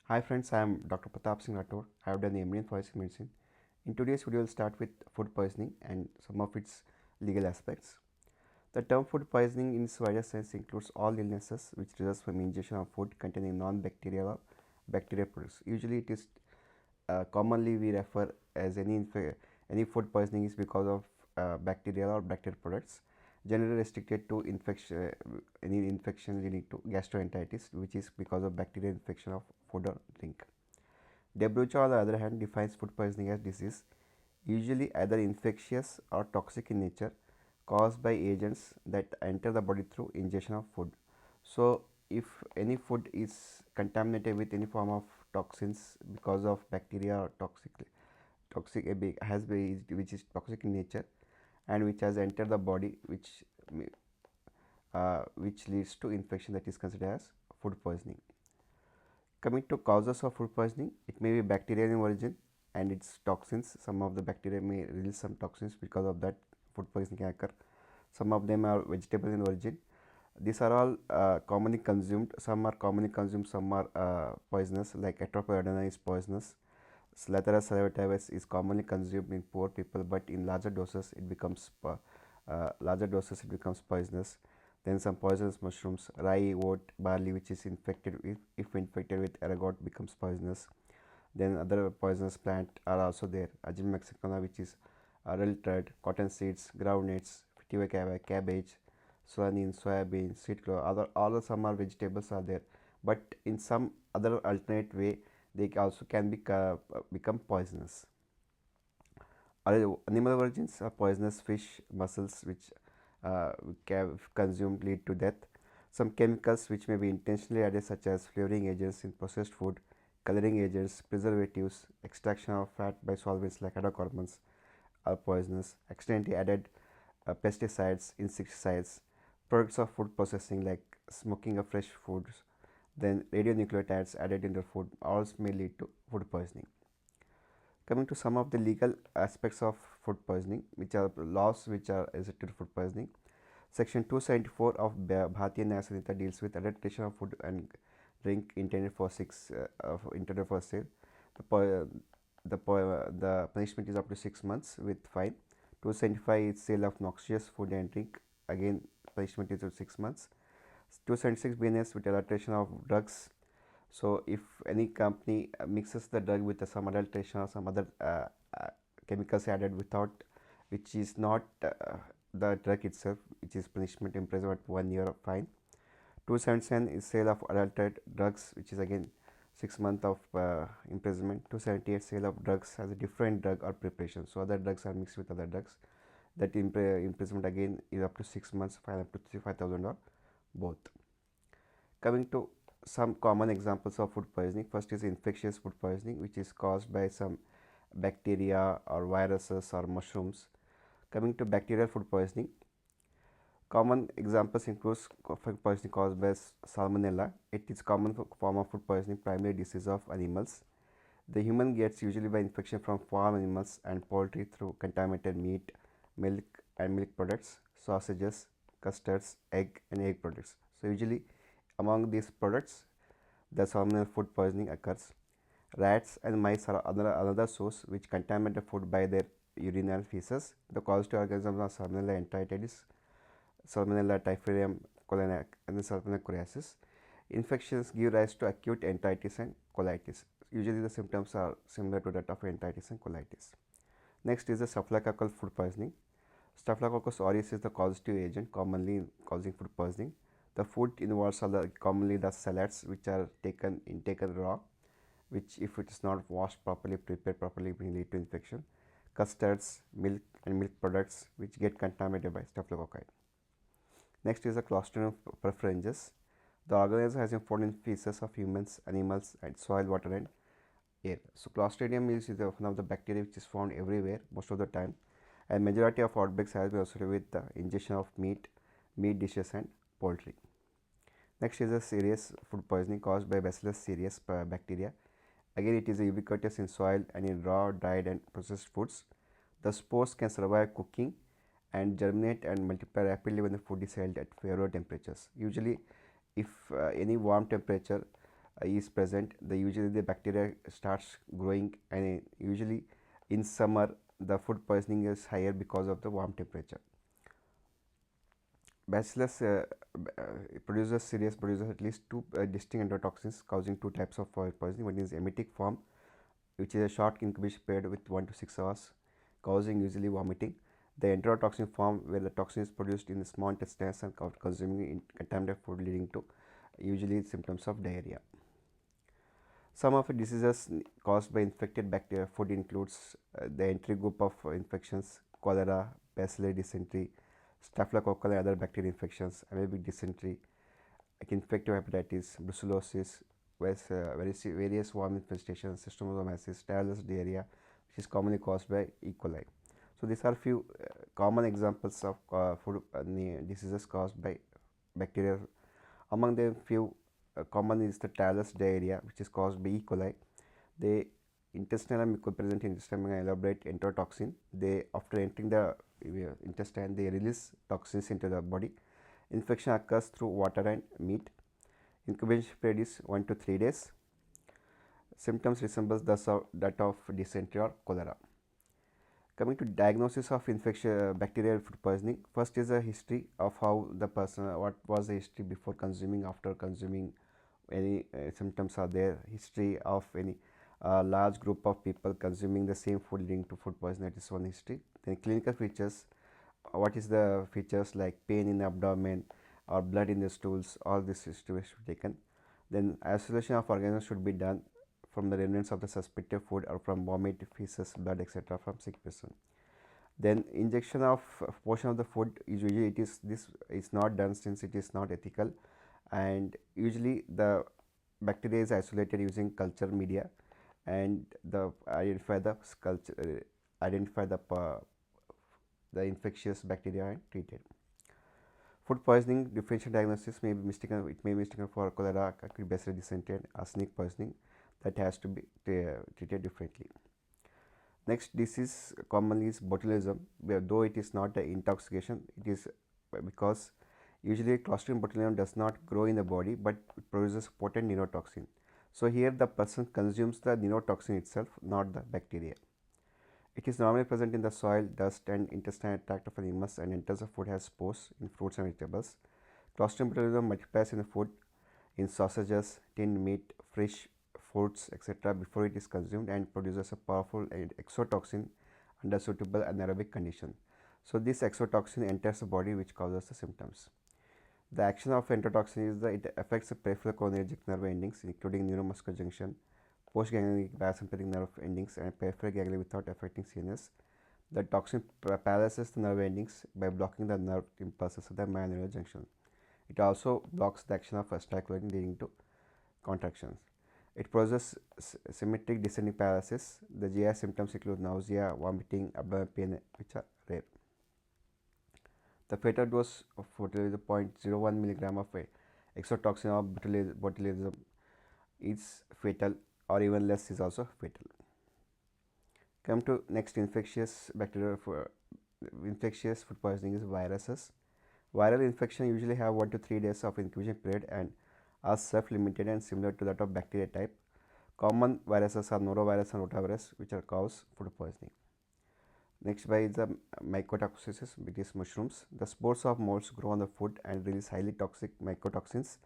Hi friends, I am Dr. Pratap Singh Rathore. I have done the MD in Forensic Medicine. In today's video, we'll start with food poisoning and some of its legal aspects. The term food poisoning in its wider sense includes all illnesses which result from ingestion of food containing non-bacterial or bacterial products. Usually, it is commonly we refer as any food poisoning is because of bacterial or bacterial products, generally restricted to any infection leading to gastroenteritis, which is because of bacterial infection of food or drink. WHO, on the other hand, defines food poisoning as disease usually either infectious or toxic in nature caused by agents that enter the body through ingestion of food. So, if any food is contaminated with any form of toxins because of bacteria or which is toxic in nature and which has entered the body, which leads to infection, that is considered as food poisoning. Coming to causes of food poisoning, it may be bacterial in origin and its toxins. Some of the bacteria may release some toxins, because of that food poisoning can occur. Some of them are vegetable in origin. These are all commonly consumed. Some are commonly consumed, some are poisonous, like atropine is poisonous. Slathera salivativis is commonly consumed in poor people, but in larger doses it becomes poisonous. Then some poisonous mushrooms, rye, oat, barley, which is infected if infected with ergot, becomes poisonous. Then other poisonous plant are also there. Agin mexicana, which is real thread, cotton seeds, groundnuts, cabbage, soybean, sweet clover. All some are vegetables are there, but in some other alternate way they also can become poisonous. Animal origins are poisonous fish, mussels, which consumed lead to death. Some chemicals which may be intentionally added, such as flavoring agents in processed food, coloring agents, preservatives, extraction of fat by solvents like hydrocarbons, are poisonous. Accidentally added pesticides, insecticides, products of food processing like smoking of fresh foods, then radionucleotides added in the food, all may lead to food poisoning. Coming to some of the legal aspects of food poisoning, which are laws which are related to food poisoning. Section 274 of Bharatiya Nyaya Samhita deals with adulteration of food and drink intended for sale. The punishment is up to 6 months with fine. 275 is sale of noxious food and drink. Again, punishment is 6 months. 276 BNS with adulteration of drugs. So, if any company mixes the drug with some adulteration or some other chemicals added which is not the drug itself, which is punishment imprisonment 1 year of fine. 277 is sale of adulterated drugs, which is again 6 months of imprisonment. 278 sale of drugs as a different drug or preparation. So, other drugs are mixed with other drugs. That imprisonment again is up to 6 months, fine up to 35,000 or both. Coming to some common examples of food poisoning. First is infectious food poisoning, which is caused by some bacteria or viruses or mushrooms. Coming to bacterial food poisoning, common examples include food poisoning caused by salmonella. It is common form of food poisoning, primary disease of animals. The human gets usually by infection from farm animals and poultry through contaminated meat, milk and milk products, sausages, custards, egg and egg products. So, usually among these products, the salmonella food poisoning occurs. Rats and mice are another source which contaminate the food by their urine and feces. The causative organisms are Salmonella enteritidis, Salmonella typhimurium, and Salmonella coreacis. Infections give rise to acute enteritis and colitis. Usually, the symptoms are similar to that of enteritis and colitis. Next is the staphylococcal food poisoning. Staphylococcus aureus is the causative agent commonly causing food poisoning. The food involves commonly the salads which are taken raw, which if it is not washed properly, prepared properly, may lead to infection. Custards, milk and milk products which get contaminated by staphylococci. Next is the Clostridium perfringens. The organism has been found in feces of humans, animals and soil, water and air. So, Clostridium is one of the bacteria which is found everywhere most of the time, and majority of outbreaks has been associated with the ingestion of meat dishes and poultry. Next is a serious food poisoning caused by Bacillus cereus bacteria. Again, it is ubiquitous in soil and in raw, dried and processed foods. The spores can survive cooking and germinate and multiply rapidly when the food is held at favorable temperatures. Usually, if any warm temperature, is present, usually the bacteria starts growing, and usually in summer the food poisoning is higher because of the warm temperature. Bacillus produces at least two distinct enterotoxins causing two types of food poisoning. One is emetic form, which is a short incubation period with 1 to 6 hours, causing usually vomiting. The enterotoxin form, where the toxin is produced in the small intestines and consuming contaminated food, leading to usually symptoms of diarrhea. Some of the diseases caused by infected bacteria food includes the entry group of infections: cholera, bacillary dysentery, staphylococcal and other bacterial infections, amoebic dysentery, like infective hepatitis, brucellosis, various worm infestations, schistosomiasis, Talus diarrhea, which is commonly caused by E. coli. So these are few common examples of food diseases caused by bacteria. Among them, few common is the Talus diarrhea, which is caused by E. coli. The intestinal and mucopresent intestine elaborate enterotoxin. They, after entering the intestine, they release toxins into the body. Infection occurs through water and meat. Incubation period is 1 to 3 days. Symptoms resembles that of dysentery or cholera. Coming to diagnosis of infection, bacterial food poisoning, first is a history of how the person, what was the history before consuming, after consuming, any symptoms are there, history of any large group of people consuming the same food leading to food poisoning, that is one history. Then clinical features, what is the features like pain in the abdomen or blood in the stools, all this history should be taken. Then isolation of organisms should be done from the remnants of the suspected food or from vomit, feces, blood, etc. from sick person. Then injection of portion of the food is usually this is not done since it is not ethical, and usually the bacteria is isolated using culture media, and the identify the infectious bacteria and treated. Food poisoning differential diagnosis may be mistaken. It may be mistaken for cholera, acute bacillary dysentery, and arsenic poisoning, that has to be treated differently. Next disease commonly is botulism, where though it is not an intoxication, it is because usually Clostridium botulinum does not grow in the body, but it produces potent neurotoxin. So here the person consumes the neurotoxin itself, not the bacteria. It is normally present in the soil, dust, and intestinal tract of animals and enters the food as spores in fruits and vegetables. Clostridium botulinum multiplies in the food, in sausages, tinned meat, fish, fruits, etc. before it is consumed, and produces a powerful exotoxin under suitable anaerobic condition. So this exotoxin enters the body, which causes the symptoms. The action of enterotoxin is that it affects the peripheral cholinergic nerve endings, including neuromuscular junction, postganglionic parasympathetic nerve endings, and peripheral ganglia without affecting CNS. The toxin paralyzes the nerve endings by blocking the nerve impulses at the myoneural junction. It also blocks the action of acetylcholine, leading to contractions. It produces symmetric descending paralysis. The GI symptoms include nausea, vomiting, abdominal pain, which are rare. The fatal dose of botulism 0.01 milligram of exotoxin of botulism is fatal, or even less is also fatal. Come to next infectious bacteria. For infectious food poisoning is viruses. Viral infection usually have 1 to 3 days of incubation period and are self-limited and similar to that of bacteria type. Common viruses are norovirus and rotavirus, which are cause food poisoning. Next by is the mycotoxins, which is mushrooms. The spores of molds grow on the food and release highly toxic mycotoxins.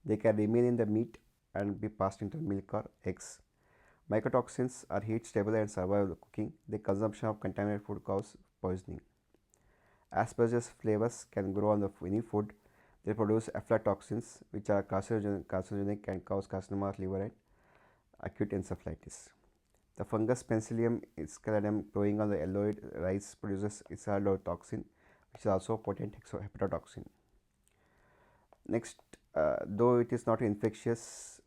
They can remain in the meat and be passed into milk or eggs. Mycotoxins are heat stable and survive the cooking. The consumption of contaminated food causes poisoning. Aspergillus flavus can grow on any food. They produce aflatoxins, which are carcinogenic and cause carcinoma of liver and acute encephalitis. The fungus Penicillium iscaldum growing on the yellow rice produces isaraldotoxin, which is also potent hepatotoxin. Next, though it is not infectious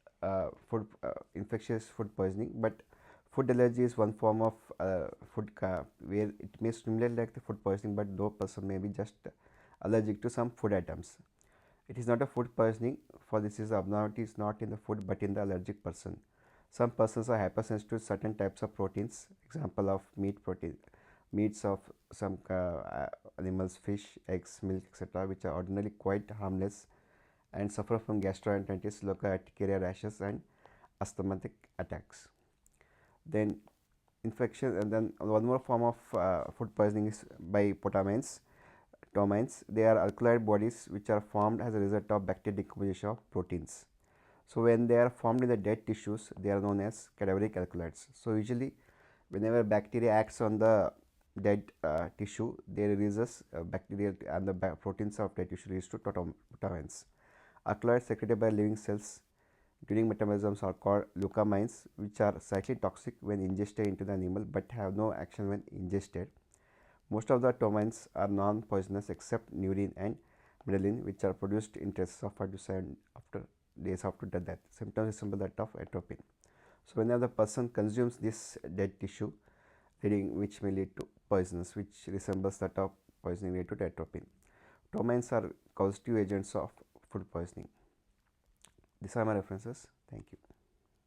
food poisoning, but food allergy is one form of where it may stimulate like the food poisoning, but though person may be just allergic to some food items. It is not a food poisoning, for this is abnormality is not in the food but in the allergic person. Some persons are hypersensitive to certain types of proteins, example of meats of some animals, fish, eggs, milk, etc., which are ordinarily quite harmless, and suffer from gastroenteritis, local urticaria rashes, and asthmatic attacks. Then infection, and then one more form of food poisoning is by potamines. Termites, they are alkaloid bodies which are formed as a result of bacterial decomposition of proteins. So when they are formed in the dead tissues, they are known as cadaveric alkaloids. So usually whenever bacteria acts on the dead tissue, they releases bacterial, and the proteins of dead tissue leads to potamines. Alkaloids secreted by living cells during metabolisms are called leucamines, which are slightly toxic when ingested into the animal but have no action when ingested. Most of the termites are non-poisonous except neurin and medeline, which are produced in traces of 5 to 7 days after the death. Symptoms resemble that of atropine. So whenever the person consumes this dead tissue, which may lead to poisons, which resembles that of poisoning related to atropine. Termites are causative agents of food poisoning. These are my references. Thank you.